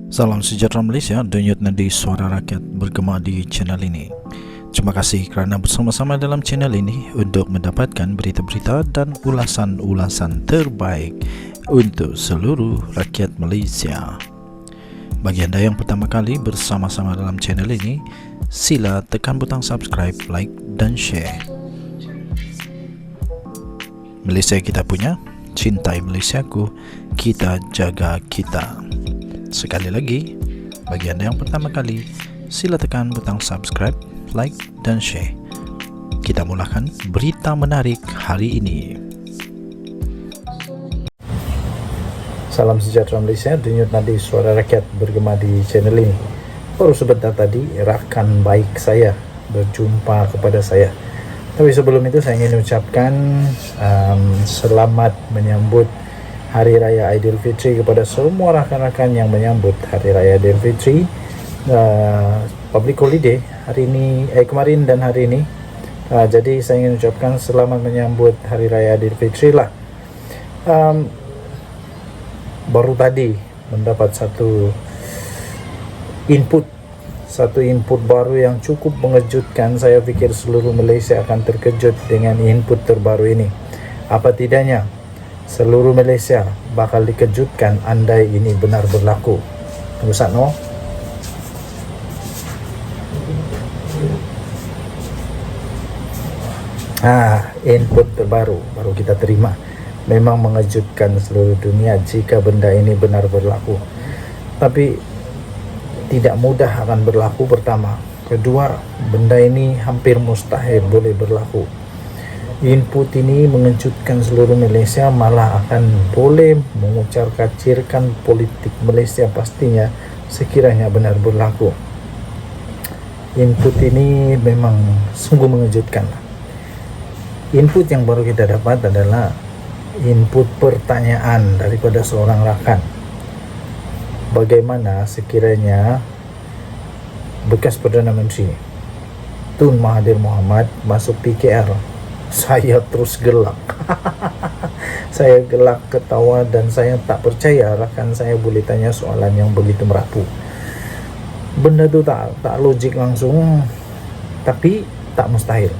Salam sejahtera Malaysia, denyut nadi suara rakyat bergema di channel ini. Terima kasih kerana bersama-sama dalam channel ini untuk mendapatkan berita-berita dan ulasan-ulasan terbaik untuk seluruh rakyat Malaysia. Bagi anda yang pertama kali bersama-sama dalam channel ini, sila tekan butang subscribe, like dan share. Malaysia kita punya, cintai Malaysiaku, kita jaga kita. Sekali lagi, bagi anda yang pertama kali, sila tekan butang subscribe, like dan share. Kita mulakan berita menarik hari ini. Salam sejahtera Malaysia, denyut nadi suara rakyat bergema di channel ini. Baru sebentar tadi rakan baik saya berjumpa kepada saya. Tapi sebelum itu saya ingin ucapkan selamat menyambut Hari Raya Aidilfitri kepada semua rakan-rakan yang menyambut Hari Raya Aidilfitri. Public holiday hari ini, kemarin dan hari ini. Jadi saya ingin ucapkan selamat menyambut Hari Raya Aidilfitri lah. Baru tadi mendapat satu input baru yang cukup mengejutkan. Saya fikir seluruh Malaysia akan terkejut dengan input terbaru ini. Apa tidaknya seluruh Malaysia bakal dikejutkan andai ini benar berlaku. Tunggu saat no. Input terbaru baru kita terima. Memang mengejutkan seluruh dunia jika benda ini benar berlaku. Tapi tidak mudah akan berlaku pertama. Kedua, benda ini hampir mustahil boleh berlaku. Input ini mengejutkan seluruh Malaysia, malah akan boleh mengucar-kacirkan politik Malaysia pastinya sekiranya benar berlaku. Input ini memang sungguh mengejutkan. Input yang baru kita dapat adalah input pertanyaan daripada seorang rakan. Bagaimana sekiranya bekas Perdana Menteri Tun Mahathir Mohamad masuk PKR? Saya terus gelak. Saya gelak ketawa dan saya tak percaya rakan saya boleh tanya soalan yang begitu merapu. Benda tu tak logik langsung, tapi tak mustahil.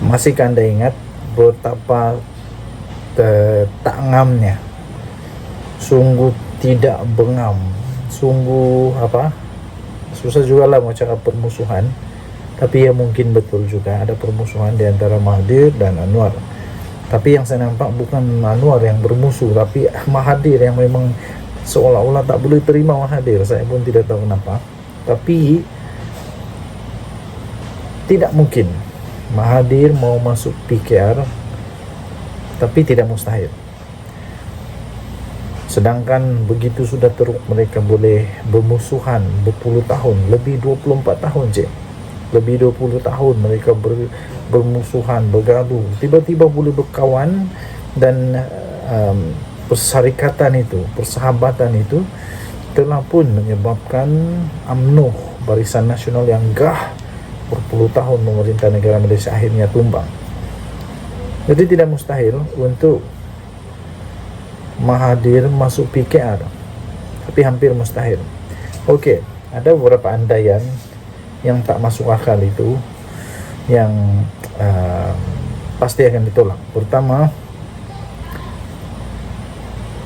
Masihkah anda ingat betapa tak ngamnya? Sungguh tidak bengam. Sungguh susah juga lah mau cakap permusuhan. Tapi ya mungkin betul juga ada permusuhan di antara Mahathir dan Anwar. Tapi yang saya nampak bukan Anwar yang bermusuh, tapi Mahathir yang memang seolah-olah tak boleh terima Mahathir. Saya pun tidak tahu kenapa. Tapi tidak mungkin Mahathir mau masuk PKR, tapi tidak mustahil. Sedangkan begitu sudah teruk mereka boleh bermusuhan berpuluh tahun, lebih 24 tahun je. Lebih 20 tahun mereka bermusuhan, bergaduh, tiba-tiba boleh berkawan dan persyarikatan itu, persahabatan itu telah pun menyebabkan UMNO, Barisan Nasional yang gah berpuluh tahun memerintah negara Malaysia akhirnya tumbang. Jadi tidak mustahil untuk Mahathir masuk PKR, tapi hampir mustahil. Okey, ada beberapa andaian yang tak masuk akal itu yang pasti akan ditolak. Pertama,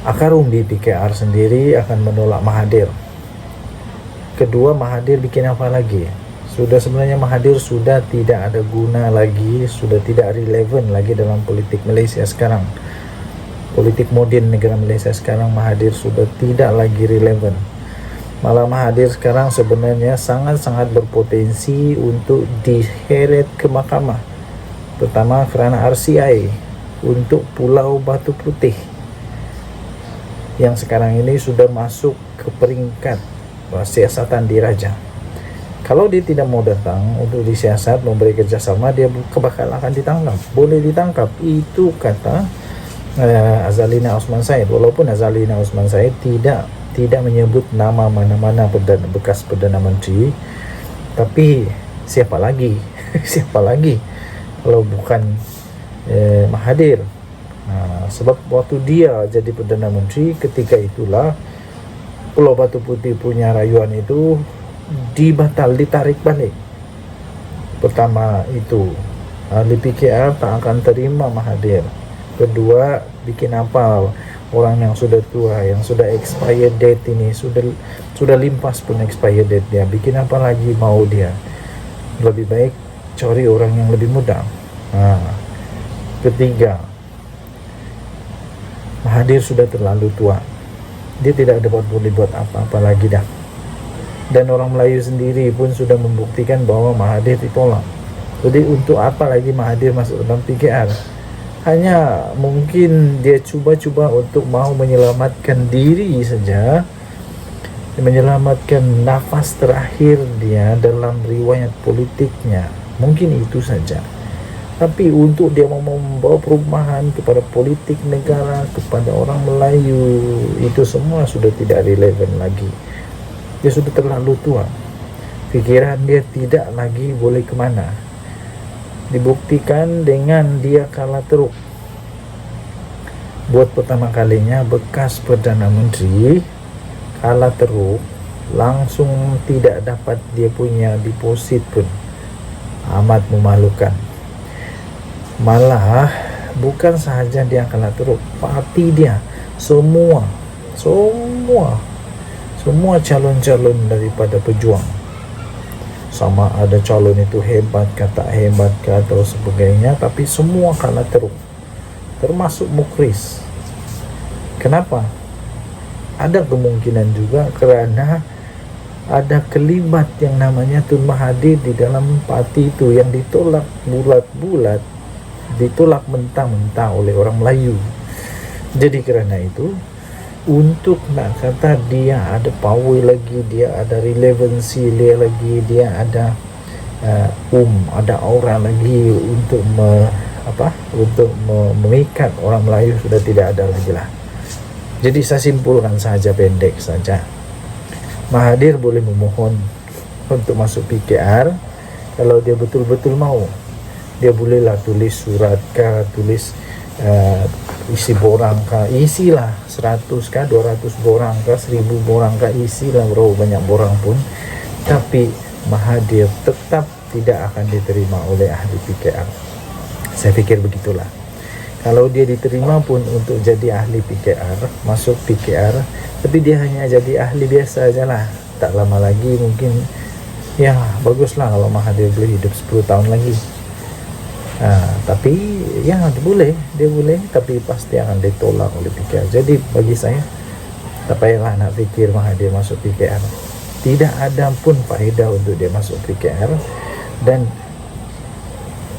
Akarum di PKR sendiri akan menolak Mahathir. Kedua, Mahathir bikin apa lagi? Sebenarnya Mahathir sudah tidak ada guna lagi, sudah tidak relevan lagi dalam politik Malaysia sekarang. Politik moden negara Malaysia sekarang, Mahathir sudah tidak lagi relevan. Malah Mahathir sekarang sebenarnya sangat-sangat berpotensi untuk diheret ke mahkamah. Pertama kerana RCI untuk Pulau Batu Putih yang sekarang ini sudah masuk ke peringkat siasatan diraja. Kalau dia tidak mau datang untuk disiasat, memberi kerjasama, dia bakal akan ditangkap. Boleh ditangkap. Itu kata Azalina Osman Said. Walaupun Azalina Osman Said tidak menyebut nama mana-mana bekas Perdana Menteri, tapi siapa lagi siapa lagi kalau bukan Mahathir. Sebab waktu dia jadi Perdana Menteri ketika itulah Pulau Batu Putih punya rayuan itu ditarik balik. Pertama itu ahli PKR tak akan terima Mahathir. Kedua, bikin apa orang yang sudah tua, yang sudah expired date ini, sudah limpas pun expired date dia, bikin apa lagi mau dia. Lebih baik cari orang yang lebih muda. Ketiga, Mahathir sudah terlalu tua, dia tidak boleh buat apa-apa lagi dah. Dan orang Melayu sendiri pun sudah membuktikan bahwa Mahathir ditolak. Jadi untuk apa lagi Mahathir masuk dalam PKR? Hanya mungkin dia coba-coba untuk mau menyelamatkan diri saja, menyelamatkan nafas terakhir dia dalam riwayat politiknya. Mungkin itu saja. Tapi untuk dia mau membawa perubahan kepada politik negara, kepada orang Melayu, itu semua sudah tidak relevan lagi. Dia sudah terlalu tua. Fikiran dia tidak lagi boleh kemana. Dibuktikan dengan dia kalah teruk. Buat pertama kalinya bekas Perdana Menteri kalah teruk, langsung tidak dapat dia punya deposit pun. Amat memalukan. Malah bukan sahaja dia kalah teruk, parti dia semua calon-calon daripada Pejuang, sama ada calon itu hebat ke tak hebat ke atau sebagainya, tapi semua kalah teruk, termasuk Mukris. Kenapa? Ada kemungkinan juga karena ada kelibat yang namanya Tun Mahathir di dalam parti itu, yang ditolak bulat-bulat, ditolak mentah-mentah oleh orang Melayu. Jadi kerana itu, untuk nak kata dia ada power lagi, dia ada relevansi dia lagi, dia ada ada aura lagi untuk memikat orang Melayu, sudah tidak ada lagi lah. Jadi saya simpulkan saja, pendek saja, Mahathir boleh memohon untuk masuk PKR kalau dia betul-betul mau. Dia bolehlah tulis surat kah, tulis isi borang kah, isilah 100 kah, 200 borang kah, 1000 borang kah, isilah berapa banyak borang pun, tapi Mahathir tetap tidak akan diterima oleh ahli PKR. Saya pikir begitulah. Kalau dia diterima pun untuk jadi ahli PKR, masuk PKR, tapi dia hanya jadi ahli biasa aja lah. Tak lama lagi mungkin, ya baguslah kalau Mahathir boleh hidup 10 tahun lagi. Tapi ya dia boleh, tapi pasti akan ditolak oleh PKR. Jadi bagi saya, tak payahlah nak fikir Mahathir masuk PKR. Tidak ada pun faedah untuk dia masuk PKR, dan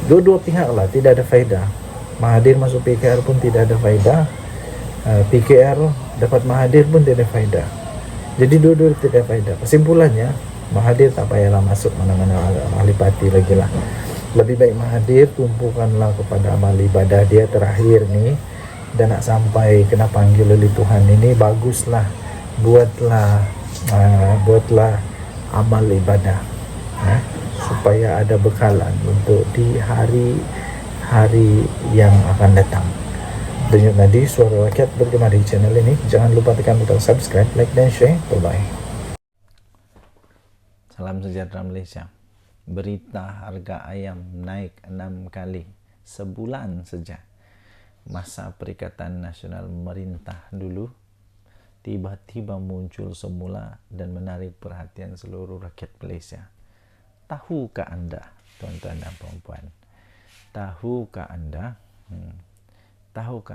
dua-dua pihak lah tidak ada faedah. Mahathir masuk PKR pun tidak ada faedah, PKR dapat Mahathir pun tidak ada faedah. Jadi dua-dua tidak ada faedah. Kesimpulannya, Mahathir tak payahlah masuk mana-mana ahli parti lagi lah. Lebih baik Mahathir tumpukanlah kepada amal ibadah dia terakhir nih, dan nak sampai kena panggil oleh Tuhan ini, baguslah buatlah amal ibadah, supaya ada bekalan untuk di hari yang akan datang. Denyut Nadi Suara Rakyat bergema di channel ini. Jangan lupa tekan butang subscribe, like dan share. Bye-bye. Salam sejahtera Malaysia. Berita harga ayam naik 6 kali sebulan saja. Masa Perikatan Nasional Merintah dulu tiba-tiba muncul semula dan menarik perhatian seluruh rakyat Malaysia. Tahukah anda, tuan-tuan dan puan-puan, tahukah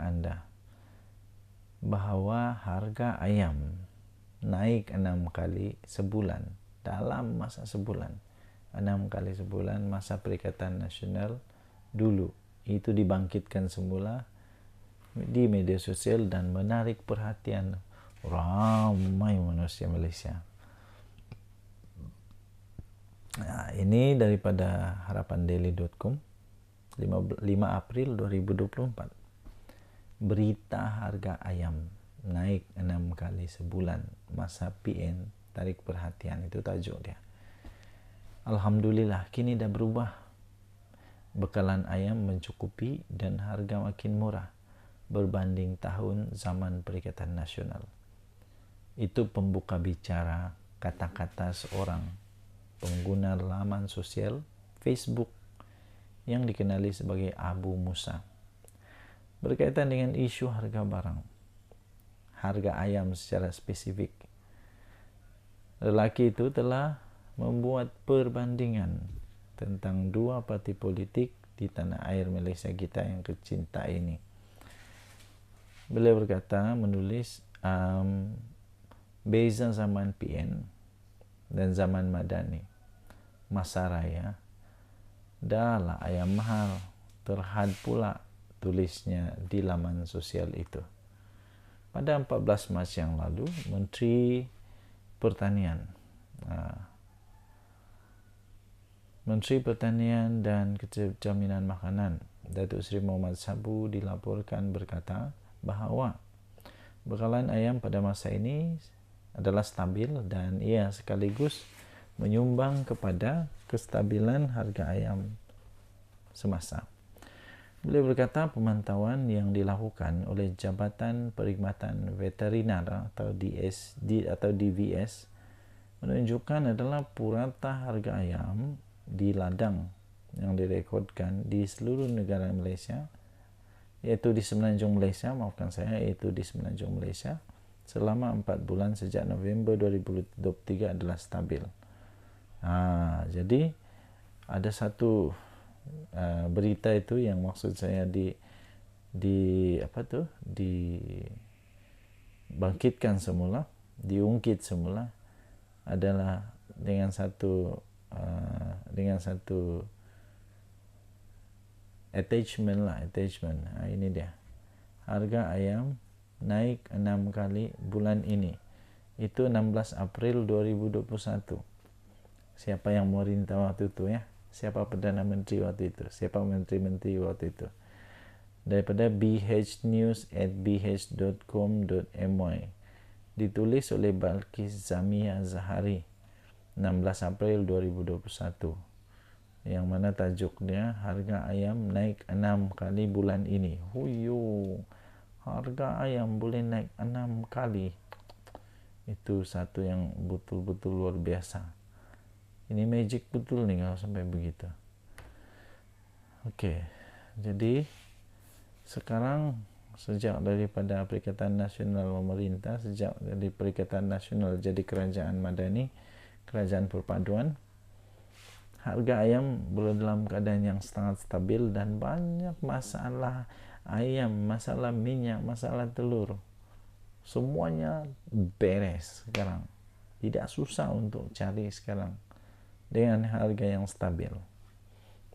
anda bahawa harga ayam naik 6 kali sebulan, dalam masa sebulan, 6 kali sebulan masa Perikatan Nasional dulu. Itu dibangkitkan semula di media sosial dan menarik perhatian ramai manusia Malaysia. Ini daripada harapandaily.com 5 April 2024. Berita harga ayam naik 6 kali sebulan masa PN tarik perhatian, itu tajuk dia. Alhamdulillah, kini dah berubah. Bekalan ayam mencukupi dan harga makin murah berbanding tahun zaman Perikatan Nasional. itu pembuka bicara kata-kata seorang pengguna laman sosial Facebook yang dikenali sebagai Abu Musa berkaitan dengan isu harga barang, harga ayam secara spesifik. Lelaki itu telah membuat perbandingan tentang dua parti politik di tanah air Malaysia kita yang kecinta ini. Beliau berkata, menulis, beza zaman PN dan zaman Madani, masa raya, dah lah ayam mahal, terhad pula, tulisnya di laman sosial itu. Pada 14 Mac yang lalu, Menteri Pertanian dan Kejaminan Makanan Datuk Seri Muhammad Sabu dilaporkan berkata bahawa bekalan ayam pada masa ini adalah stabil dan ia sekaligus menyumbang kepada kestabilan harga ayam semasa. Beliau berkata pemantauan yang dilakukan oleh Jabatan Perkhidmatan Veterinar atau DVS menunjukkan adalah purata harga ayam di ladang yang direkodkan di seluruh negara Malaysia, yaitu di Semenanjung Malaysia, selama 4 bulan sejak November 2023 adalah stabil. Jadi ada satu berita itu yang maksud saya dibangkitkan semula, diungkit semula adalah dengan satu attachment. Ini dia, harga ayam naik 6 kali bulan ini, itu 16 April 2021. Siapa yang memerintah waktu itu ya? Siapa Perdana Menteri waktu itu? Siapa menteri-menteri waktu itu? Daripada bhnews@bh.com.my, ditulis oleh Balkis Zamia Zahari, 16 April 2021, yang mana tajuknya harga ayam naik 6 kali bulan ini. Harga ayam boleh naik 6 kali. Itu satu yang betul-betul luar biasa. Ini magic betul nih kalau sampai begitu. Oke, jadi sekarang sejak daripada Perikatan Nasional memerintah, sejak dari Perikatan Nasional jadi Kerajaan Madani, Kerajaan Perpaduan, harga ayam berada dalam keadaan yang sangat stabil dan banyak masalah ayam, masalah minyak, masalah telur. Semuanya beres sekarang. Tidak susah untuk cari sekarang. Dengan harga yang stabil.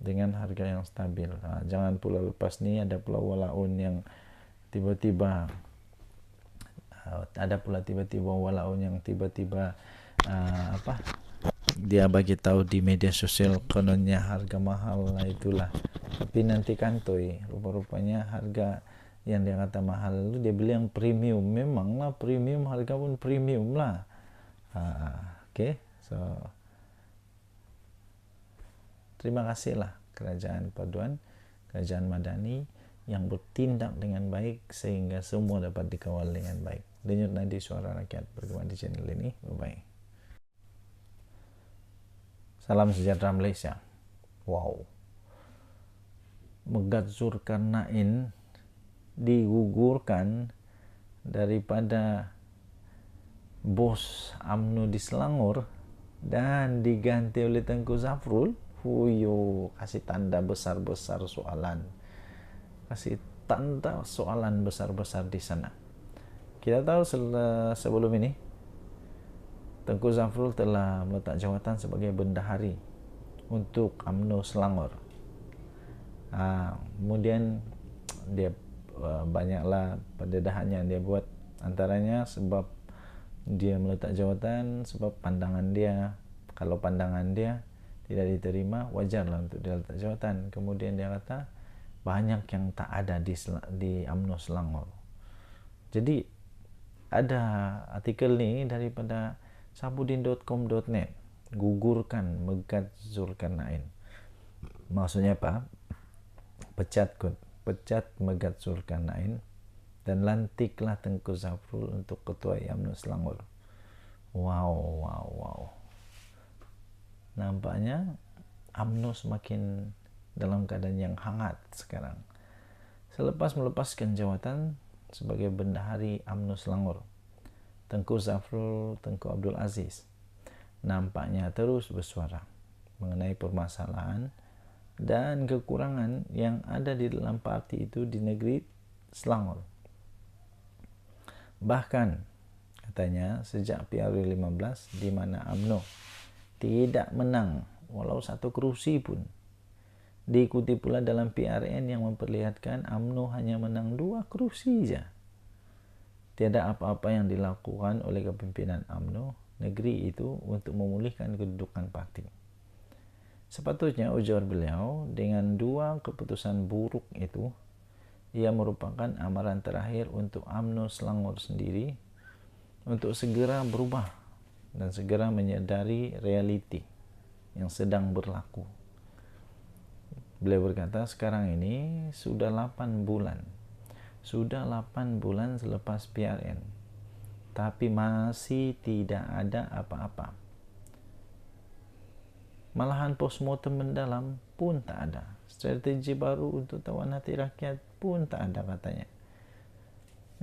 Jangan pula lepas ni ada pula walaun yang tiba-tiba dia bagi tahu di media sosial kononnya harga mahal lah itulah, tapi nanti kantoi rupa-rupanya harga yang dia kata mahal itu dia beli yang premium. Memanglah premium, harga pun premium lah. So terima kasihlah Kerajaan Paduan, Kerajaan Madani yang bertindak dengan baik sehingga semua dapat dikawal dengan baik. Denyut nadi suara rakyat bergema di channel ini. Bye-bye. Salam sejahtera Malaysia. Wow. Megat Zulkarnain digugurkan daripada bos UMNO di Selangor dan diganti oleh Tengku Zafrul. Kasih tanda besar-besar soalan. Di sana. Kita tahu sebelum ini Tengku Zafrul telah meletak jawatan sebagai bendahari untuk UMNO Selangor. Kemudian dia banyaklah pendedahan yang dia buat, antaranya sebab dia meletak jawatan sebab pandangan dia, kalau pandangan dia tidak diterima, wajarlah untuk dia letak jawatan. Kemudian dia kata banyak yang tak ada di UMNO Selangor. Jadi ada artikel ni daripada sabudin.com.net, gugurkan Megat Zulkarnain. Maksudnya apa? Pecat Megat Zulkarnain dan lantiklah Tengku Zafrul untuk Ketua UMNO Selangor. Wow. Nampaknya UMNO semakin dalam keadaan yang hangat sekarang. Selepas melepaskan jawatan sebagai Bendahari UMNO Selangor, Tengku Zafrul Tengku Abdul Aziz nampaknya terus bersuara mengenai permasalahan dan kekurangan yang ada di dalam parti itu di negeri Selangor. Bahkan katanya sejak PRU 15 di mana UMNO tidak menang walau satu kursi pun, diikuti pula dalam PRN yang memperlihatkan UMNO hanya menang 2 kursi saja. Tiada apa-apa yang dilakukan oleh kepimpinan UMNO negeri itu untuk memulihkan kedudukan parti. Sepatutnya, ujar beliau, dengan 2 keputusan buruk itu, ia merupakan amaran terakhir untuk UMNO Selangor sendiri untuk segera berubah dan segera menyadari realiti yang sedang berlaku. Beliau berkata, sekarang ini sudah 8 bulan selepas PRN, tapi masih tidak ada apa-apa. Malahan postmortem mendalam pun tak ada. Strategi baru untuk tawan hati rakyat pun tak ada, katanya.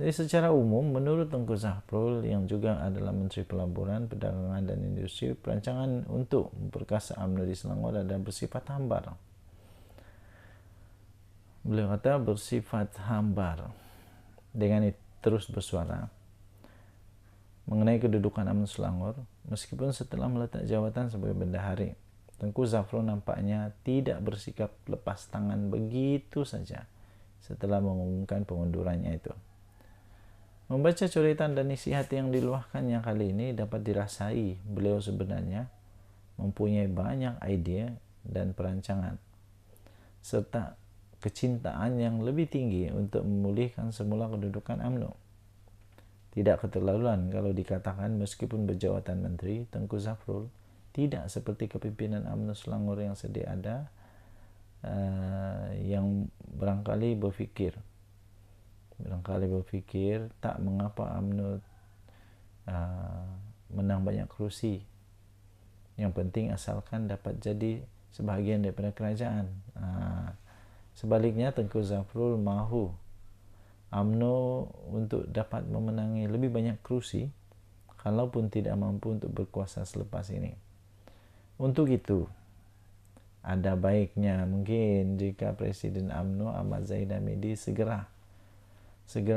Jadi secara umum, menurut Tengku Zafrul yang juga adalah Menteri Pelaburan, Perdagangan dan Industri, perancangan untuk memperkasa UMNO di Selangor adalah bersifat hambar. Beliau kata bersifat hambar. Dengan itu terus bersuara mengenai kedudukan UMNO Selangor, meskipun setelah meletak jawatan sebagai bendahari, Tengku Zafrul nampaknya tidak bersikap lepas tangan begitu saja setelah mengumumkan pengundurannya itu. Membaca coretan dan isi hati yang diluahkannya kali ini dapat dirasai beliau sebenarnya mempunyai banyak ide dan perancangan, serta kecintaan yang lebih tinggi untuk memulihkan semula kedudukan UMNO. Tidak keterlaluan kalau dikatakan meskipun berjawatan menteri, Tengku Zafrul tidak seperti kepimpinan UMNO Selangor yang sedia ada, yang barangkali berfikir tak mengapa UMNO menang banyak kursi, yang penting asalkan dapat jadi sebahagian daripada kerajaan. Sebaliknya, Tengku Zafrul mahu UMNO untuk dapat memenangi lebih banyak kursi kalaupun tidak mampu untuk berkuasa selepas ini. Untuk itu, ada baiknya mungkin jika Presiden UMNO Ahmad Zaid Hamidi segera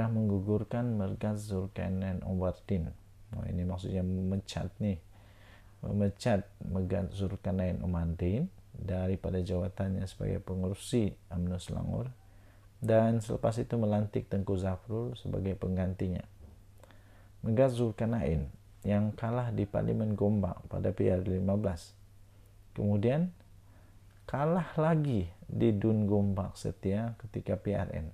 menggugurkan Mergaz Zulkarnain Omardin. Ini maksudnya memecat Mergaz Zulkarnain Omardin daripada jawatannya sebagai pengurusi UMNO Selangor, dan selepas itu melantik Tengku Zafrul sebagai penggantinya. Mergaz Zulkarnain yang kalah di Parlimen Gombak pada PRU 15, kemudian kalah lagi di Dun Gombak Setia ketika PRN.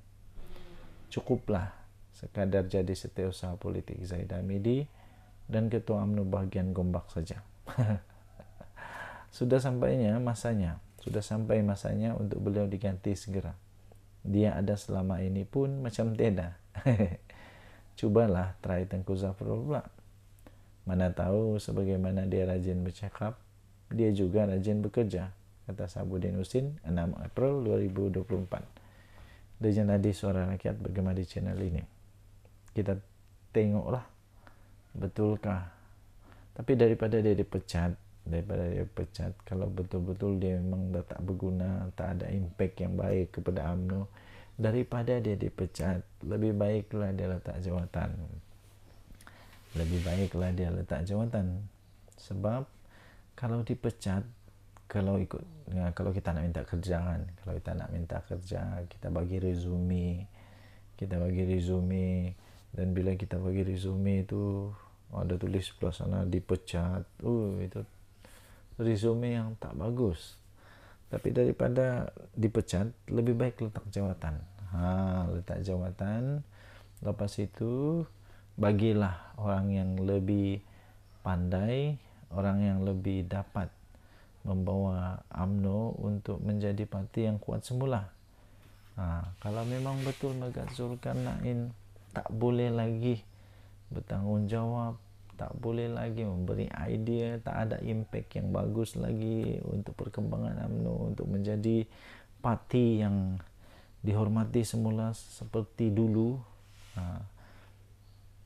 Cukuplah sekadar jadi setiausaha politik Zaid Hamidi dan Ketua UMNO bagian Gombak saja. Sudah sampai masanya untuk beliau diganti segera. Dia ada selama ini pun macam tiada. Cobalah try Tengku Zafrul pula. Mana tahu sebagaimana dia rajin bercakap, dia juga rajin bekerja, kata Sabudin Husin 6 April 2024. Dejan Adi, Suara Rakyat, bergema di channel ini. Kita tengoklah betulkah. Tapi daripada dia dipecat, kalau betul-betul dia memang dah tak berguna, tak ada impact yang baik kepada UMNO, daripada dia dipecat, lebih baiklah dia letak jawatan. Sebab kalau dipecat, kalau kita nak minta kerja, kita bagi resume, dan bila kita bagi resume itu ada tulis sebelah sana dipecat, itu resume yang tak bagus. Tapi daripada dipecat, lebih baik letak jawatan. Lepas itu bagilah orang yang lebih pandai, orang yang lebih dapat membawa UMNO untuk menjadi parti yang kuat semula. Kalau memang betul Mergaz Zulkarnain tak boleh lagi bertanggungjawab, tak boleh lagi memberi idea, tak ada impact yang bagus lagi untuk perkembangan UMNO untuk menjadi parti yang dihormati semula seperti dulu.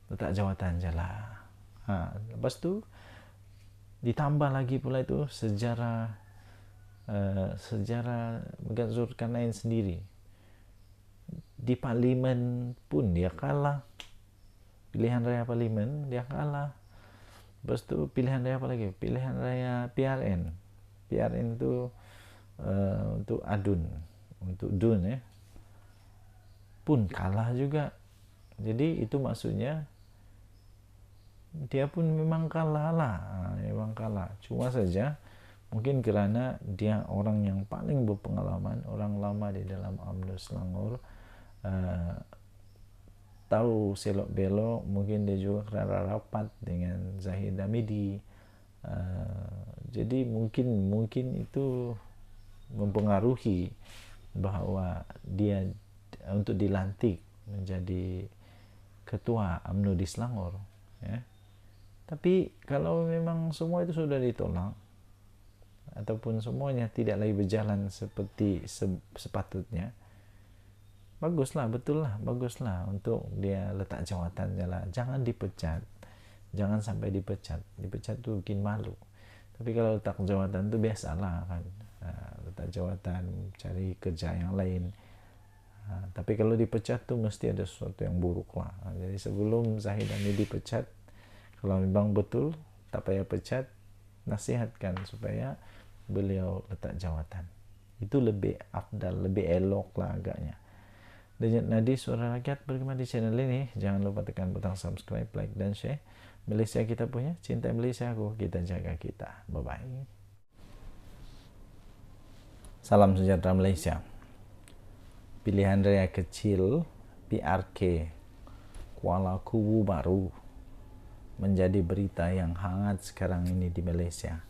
Letak jawatan je lah. Lepas tu ditambah lagi pula itu sejarah Megat Zulkarnain sendiri. Di parlimen pun dia kalah, pilihan raya parlimen dia kalah. Lepas tu pilihan raya apa lagi? Pilihan raya PRN tu untuk untuk DUN pun kalah juga. Jadi itu maksudnya dia pun memang kalah lah. Memang kalah. Cuma saja mungkin kerana dia orang yang paling berpengalaman, orang lama di dalam UMNO Selangor, tahu selok belok. Mungkin dia juga kerana rapat dengan Zahid Hamidi, jadi mungkin itu mempengaruhi bahawa dia untuk dilantik menjadi ketua UMNO di Selangor, ya. Tapi kalau memang semua itu sudah ditolak ataupun semuanya tidak lagi berjalan seperti sepatutnya, baguslah, betul lah, baguslah untuk dia letak jawatan je lah. Jangan dipecat, jangan sampai dipecat tu bikin malu. Tapi kalau letak jawatan tu biasalah kan, letak jawatan cari kerja yang lain. Tapi kalau dipecat tu mesti ada sesuatu yang buruk lah. Jadi sebelum Zahid Hamidi dipecat, kalau memang betul tak payah pecat, nasihatkan supaya beliau letak jawatan. Itu lebih afdal, lebih elok lah agaknya. Denyut nadi suara rakyat bergema di channel ini. Jangan lupa tekan butang subscribe, like dan share. Malaysia kita punya, cinta Malaysia aku, kita jaga kita. Bye bye. Salam sejahtera Malaysia. Pilihan raya kecil PRK Kuala Kubu Baru menjadi berita yang hangat sekarang ini di Malaysia.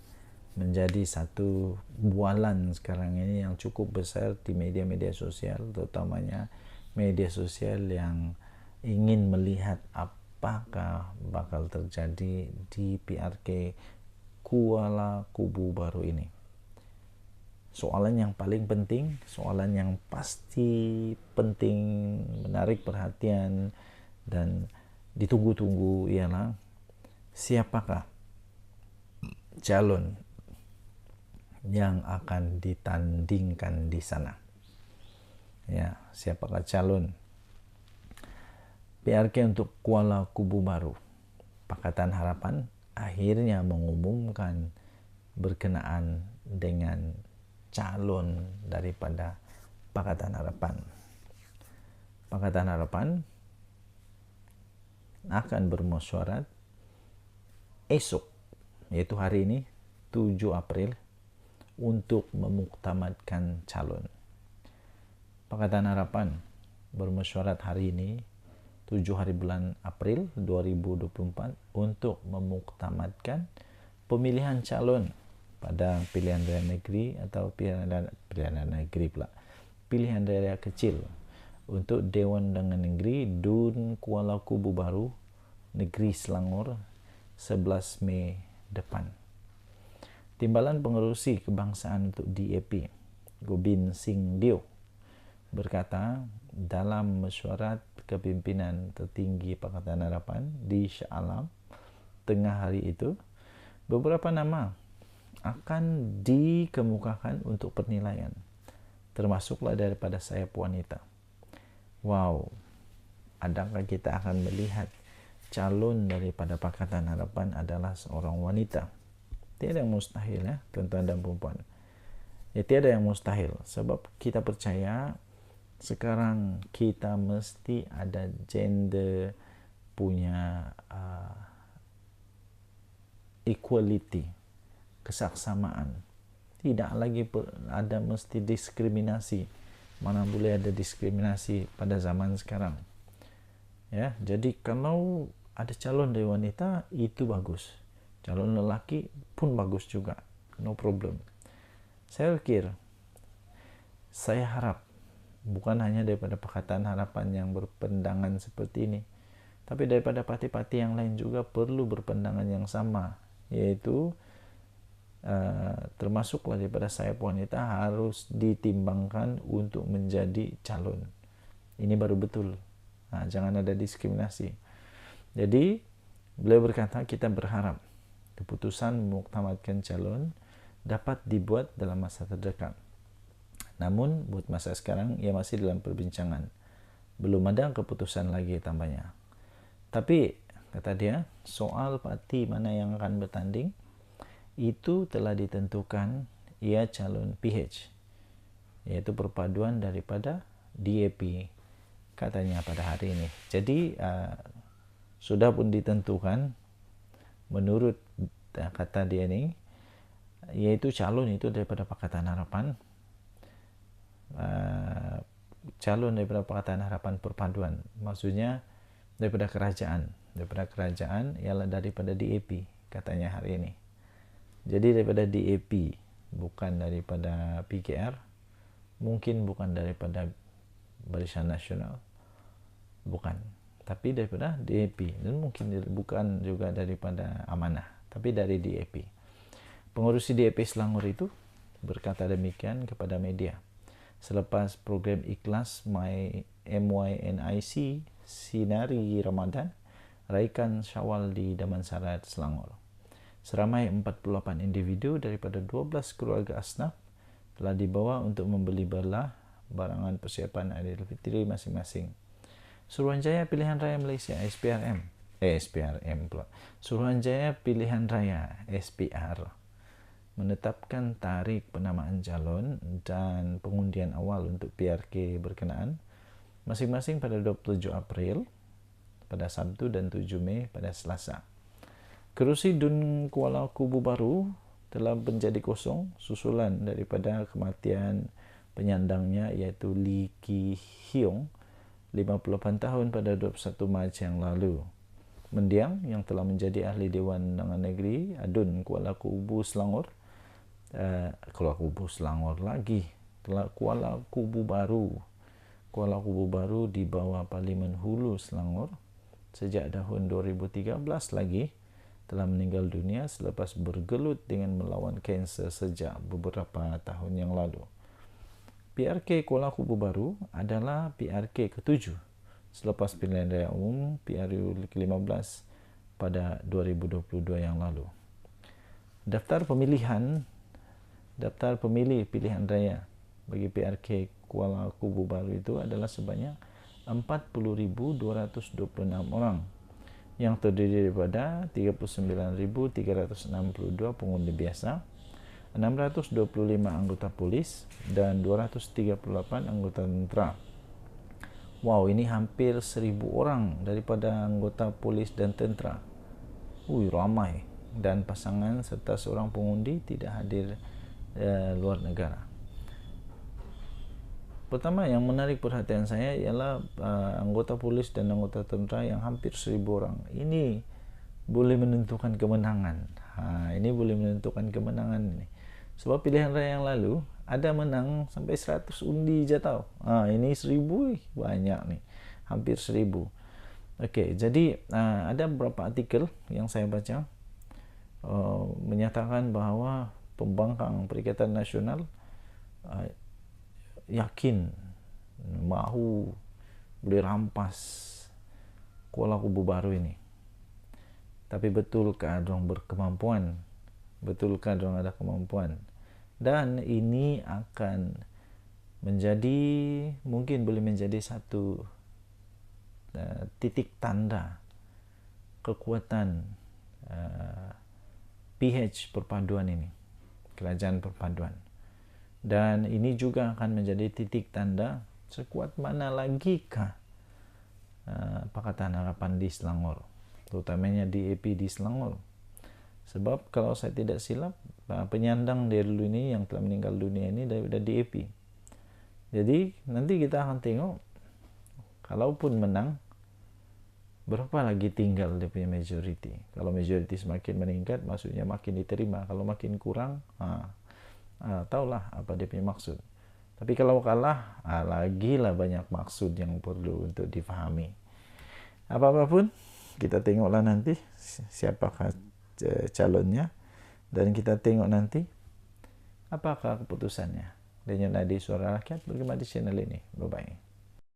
Menjadi satu bualan sekarang ini yang cukup besar di media-media sosial, terutamanya media sosial yang ingin melihat apakah bakal terjadi di PRK Kuala Kubu Baru ini. Soalan yang paling penting, soalan yang pasti penting, menarik perhatian dan ditunggu-tunggu ialah siapakah calon yang akan ditandingkan di sana. Ya, siapakah calon PRK untuk Kuala Kubu Baru? Pakatan Harapan akhirnya mengumumkan berkenaan dengan calon daripada Pakatan Harapan. Pakatan Harapan akan bermusyawarat esok, yaitu hari ini 7 April, untuk memuktamadkan calon. Pakatan Harapan bermusyawarat hari ini 7 hari bulan April 2024 untuk memuktamadkan pemilihan calon pada pilihan raya negeri atau pilihan raya kecil untuk Dewan Undangan Negeri DUN Kuala Kubu Baru Negeri Selangor 11 Mei depan. Timbalan Pengerusi Kebangsaan untuk DAP Gobind Singh Dio berkata dalam mesyuarat kepimpinan tertinggi Pakatan Harapan di Shah Alam tengah hari itu, beberapa nama akan dikemukakan untuk penilaian, termasuklah daripada sayap wanita. Wow, adakah kita akan melihat calon daripada Pakatan Harapan adalah seorang wanita? Tiada yang mustahil, ya tuan-tuan dan puan-puan. Ya, tiada yang mustahil, sebab kita percaya sekarang kita mesti ada gender punya equality, kesaksamaan. Tidak lagi ada mesti diskriminasi. Mana boleh ada diskriminasi pada zaman sekarang. Ya, jadi kalau ada calon dari wanita itu bagus. Calon lelaki pun bagus juga. No problem. Saya harap bukan hanya daripada Pakatan Harapan yang berpandangan seperti ini, Tapi daripada parti-parti yang lain juga perlu berpandangan yang sama, yaitu termasuklah daripada sayap wanita harus ditimbangkan untuk menjadi calon. Ini baru betul. Jangan ada diskriminasi. Jadi beliau berkata, kita berharap keputusan memuktamadkan calon dapat dibuat dalam masa terdekat. Namun buat masa sekarang ia masih dalam perbincangan. Belum ada keputusan lagi tambahnya. Tapi kata dia, soal parti mana yang akan bertanding itu telah ditentukan, ia calon PH, yaitu perpaduan daripada DAP, katanya pada hari ini. Jadi sudah pun ditentukan menurut kata dia ini, yaitu calon itu daripada Pakatan Harapan, calon daripada Pakatan Harapan perpaduan, maksudnya daripada kerajaan ialah daripada DAP, katanya hari ini. Jadi daripada DAP, bukan daripada PKR, mungkin bukan daripada Barisan Nasional, bukan, tapi daripada DAP, dan mungkin bukan juga daripada Amanah, tapi dari DAP. Pengurusi DAP Selangor itu berkata demikian kepada media selepas program ikhlas MYNIC Sinari Ramadan Raikan Syawal di Damansara, Selangor. Seramai 48 individu daripada 12 keluarga asnaf telah dibawa untuk membeli barangan persiapan Aidilfitri masing-masing. Suruhanjaya Pilihan Raya Malaysia Suruhanjaya Pilihan Raya SPR menetapkan tarikh penamaan calon dan pengundian awal untuk PRK berkenaan masing-masing pada 27 April pada Sabtu dan 7 Mei pada Selasa. Kerusi Dun Kuala Kubu Baru telah menjadi kosong susulan daripada kematian penyandangnya, iaitu Lee Ki Hiong, 58 tahun pada 21 Mac yang lalu. Mendiang yang telah menjadi ahli Dewan Undangan Negeri Adun Kuala Kubu Selangor, Kuala Kubu Baru di bawah Parlimen Hulu Selangor sejak tahun 2013 lagi, telah meninggal dunia selepas bergelut dengan melawan kanser sejak beberapa tahun yang lalu. PRK Kuala Kubu Baru adalah PRK ke-7 selepas pilihan raya umum PRU ke-15 pada 2022 yang lalu. Daftar pemilih pilihan raya bagi PRK Kuala Kubu Baru itu adalah sebanyak 40.226 orang, yang terdiri daripada 39.362 pengundi biasa, 625 anggota polis, dan 238 anggota tentera. Wow, ini hampir 1,000 orang daripada anggota polis dan tentera. Ramai. Dan pasangan serta seorang pengundi tidak hadir luar negara. Pertama yang menarik perhatian saya ialah anggota polis dan anggota tentera yang hampir 1,000 orang. Ini boleh menentukan kemenangan. Ini boleh menentukan kemenangan ini. Sebab pilihan raya yang lalu ada menang sampai 100 undi je tau. Ini 1,000 banyak nih. Hampir 1,000. Okey, jadi ada beberapa artikel yang saya baca menyatakan bahawa pembangkang Perikatan Nasional yakin mahu boleh rampas Kuala Kubu Baru ini. Tapi betulkah dorang berkemampuan? Betulkah dorang ada kemampuan? Dan ini akan menjadi, mungkin boleh menjadi satu titik tanda kekuatan PH perpaduan ini, kerajaan perpaduan. Dan ini juga akan menjadi titik tanda sekuat mana lagikah Pakatan Harapan di Selangor, terutamanya DAP di Selangor. Sebab kalau saya tidak silap, penyandang dari dulu ini yang telah meninggal dunia ini daripada DAP. Jadi nanti kita akan tengok, kalaupun menang, berapa lagi tinggal dia punya majority. Kalau majority semakin meningkat, maksudnya makin diterima. Kalau makin kurang, tahulah apa dia punya maksud. Tapi kalau kalah, lagilah banyak maksud yang perlu untuk difahami. Apa-apapun kita tengoklah nanti siapakah calonnya, dan kita tengok nanti apakah keputusannya. Denyut Nadi Suara Rakyat bergema di channel ini. Bye bye.